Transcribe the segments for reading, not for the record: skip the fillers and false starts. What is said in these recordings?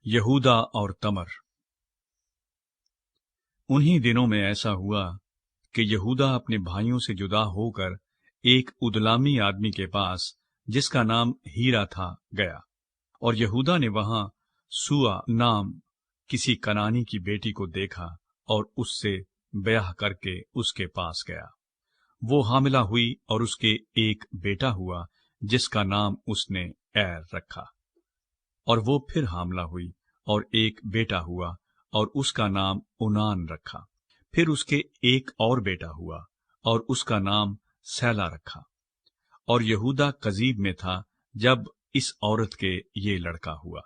यहूदा और तमर। उन्हीं दिनों में ऐसा हुआ कि यहूदा अपने भाइयों से जुदा होकर एक उदलामी आदमी के पास, जिसका नाम हीरा था, गया। और यहूदा ने वहां सुआ नाम किसी कनानी की बेटी को देखा और उससे ब्याह करके उसके पास गया। वो हामिला हुई और उसके एक बेटा हुआ, जिसका नाम उसने एर रखा। और वो फिर हामिला हुई और एक बेटा हुआ और उसका नाम उनान रखा। फिर उसके एक और बेटा हुआ और उसका नाम सैला रखा। और यहूदा कजीब में था जब इस औरत के ये लड़का हुआ।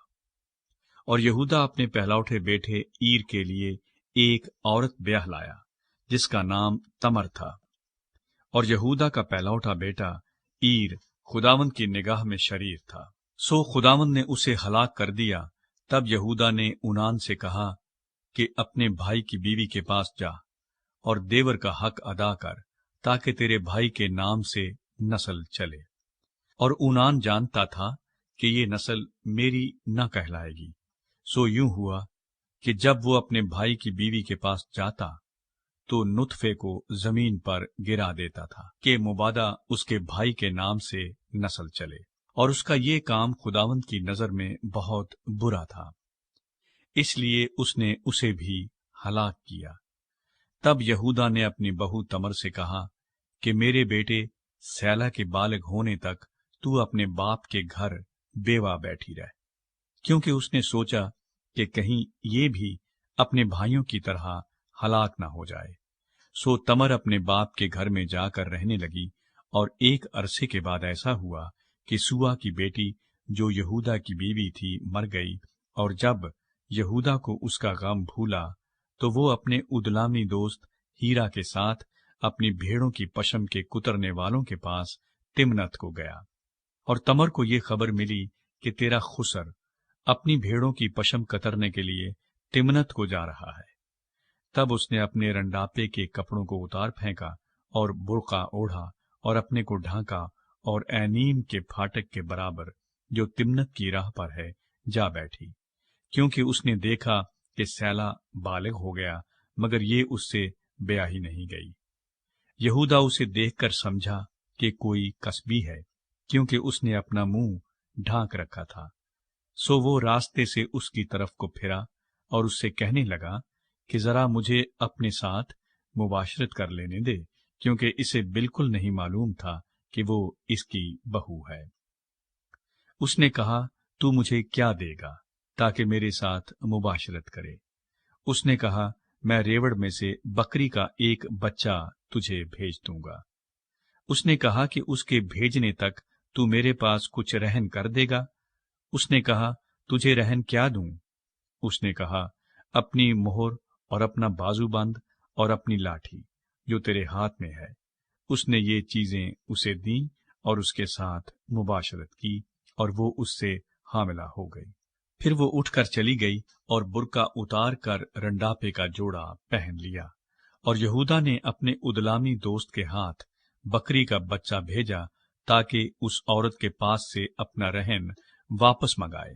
और यहूदा अपने पहलौठे बेटे ईर के लिए एक औरत ब्याह लाया, जिसका नाम तमर था। और यहूदा का पहलौठा बेटा ईर खुदावंद की निगाह में शरीर था, सो खुदावंद ने उसे हलाक कर दिया। तब यहूदा ने उनान से कहा कि अपने भाई की बीवी के पास जा और देवर का हक अदा कर, ताकि तेरे भाई के नाम से नस्ल चले। और उनान जानता था कि ये नस्ल मेरी न कहलाएगी। सो यूं हुआ कि जब वो अपने भाई की बीवी के पास जाता तो नुतफे को जमीन पर गिरा देता था कि मुबादा उसके भाई के नाम से नस्ल चले। और उसका ये काम खुदावंद की नजर में बहुत बुरा था, इसलिए उसने उसे भी हलाक किया। तब यहूदा ने अपनी बहू तमर से कहा कि मेरे बेटे सैला के बालिग होने तक तू अपने बाप के घर बेवा बैठी रह, क्योंकि उसने सोचा कि कहीं ये भी अपने भाइयों की तरह हलाक न हो जाए। सो तमर अपने बाप के घर में जाकर रहने लगी। और एक अरसे के बाद ऐसा हुआ कि सुआ की बेटी, जो यहूदा की बीवी थी, मर गई। और जब यहूदा को उसका गम भूला, तो वो अपने उदलामी दोस्त हीरा के साथ अपनी भेड़ों की पशम के कुतरने वालों के पास तिम्नत को गया। और तमर को ये खबर मिली कि तेरा खुसर अपनी भेड़ों की पशम कतरने के लिए तिम्नत को जा रहा है। तब उसने अपने रंडापे के कपड़ों को उतार फेंका और बुर्का ओढ़ा और अपने को ढांका और ऐनीम के फाटक के बराबर, जो तिम्नत की राह पर है, जा बैठी, क्योंकि उसने देखा कि सैला बालिग हो गया, मगर ये उससे ब्याही नहीं गई। यहूदा उसे देखकर समझा कि कोई कसबी है, क्योंकि उसने अपना मुंह ढांक रखा था। सो वो रास्ते से उसकी तरफ को फिरा और उससे कहने लगा कि जरा मुझे अपने साथ मुबाशरत कर लेने दे, क्योंकि इसे बिल्कुल नहीं मालूम था कि वो इसकी बहू है। उसने कहा, तू मुझे क्या देगा ताकि मेरे साथ मुबाशरत करे? उसने कहा, मैं रेवड़ में से बकरी का एक बच्चा तुझे भेज दूंगा। उसने कहा कि उसके भेजने तक तू मेरे पास कुछ रहन कर देगा? उसने कहा, तुझे रहन क्या दूं? उसने कहा, अपनी मोहर और अपना बाजूबंद और अपनी लाठी, जो तेरे हाथ में है। उसने ये चीजें उसे दी और उसके साथ मुबाशरत की, और वो उससे हामिला हो गई। फिर वो उठकर चली गई और बुर्का उतार कर रंडापे का जोड़ा पहन लिया। और यहूदा ने अपने उदलामी दोस्त के हाथ बकरी का बच्चा भेजा, ताकि उस औरत के पास से अपना रहन वापस मंगाए।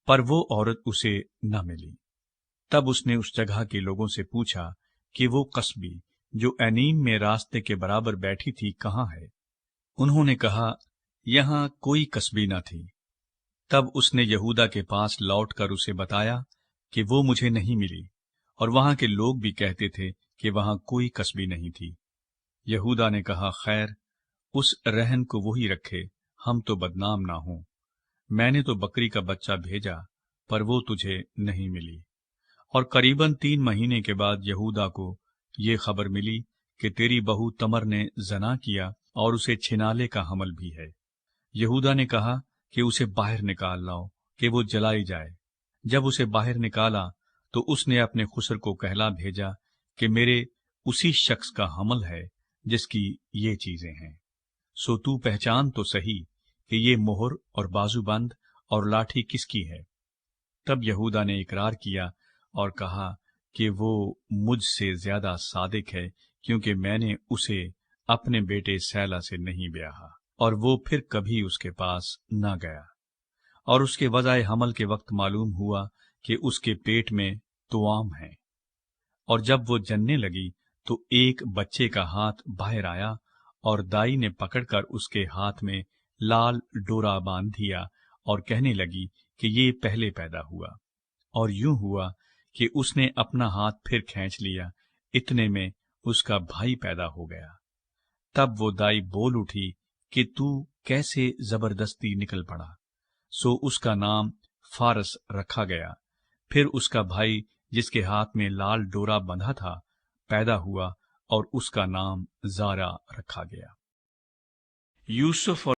पर वो औरत उसे न मिली। तब उसने उस जगह के लोगों से पूछा कि वो कसबी, जो ऐनीम में रास्ते के बराबर बैठी थी, कहाँ है? उन्होंने कहा, यहाँ कोई कसबी न थी। तब उसने यहूदा के पास लौटकर उसे बताया कि वो मुझे नहीं मिली, और वहां के लोग भी कहते थे कि वहां कोई कसबी नहीं थी। यहूदा ने कहा, खैर, उस रहन को वही रखे, हम तो बदनाम ना हों। मैंने तो बकरी का बच्चा भेजा, पर वो तुझे नहीं मिली। और करीबन 3 महीने के बाद यहूदा को ये खबर मिली कि तेरी बहू तमर ने जना किया और उसे छिनाले का हमल भी है। यहूदा ने कहा कि उसे बाहर निकाल लाओ कि वो जलाई जाए। जब उसे बाहर निकाला तो उसने अपने खुसर को कहला भेजा कि मेरे उसी शख्स का हमल है जिसकी ये चीजें हैं। सो तू पहचान तो सही कि ये मोहर और बाजूबंद और लाठी किसकी है। तब यहूदा ने इकरार किया और कहा कि वो मुझसे ज्यादा सादिक है, क्योंकि मैंने उसे अपने बेटे सैला से नहीं ब्याहा। और वो फिर कभी उसके पास न गया। اور اس کے وضع حمل کے وقت معلوم ہوا کہ اس کے پیٹ میں توام ہے، اور جب وہ جننے لگی تو ایک بچے کا ہاتھ باہر آیا، اور دائی نے پکڑ کر اس کے ہاتھ میں لال ڈورا باندھ دیا اور کہنے لگی کہ یہ پہلے پیدا ہوا، اور یوں ہوا کہ اس نے اپنا ہاتھ پھر کھینچ لیا، اتنے میں اس کا بھائی پیدا ہو گیا۔ تب وہ دائی بول اٹھی کہ تو کیسے زبردستی نکل پڑا، سو اس کا نام فارس رکھا گیا۔ پھر اس کا بھائی جس کے ہاتھ میں لال ڈورا بندھا تھا پیدا ہوا، اور اس کا نام زارا رکھا گیا۔ یوسف اور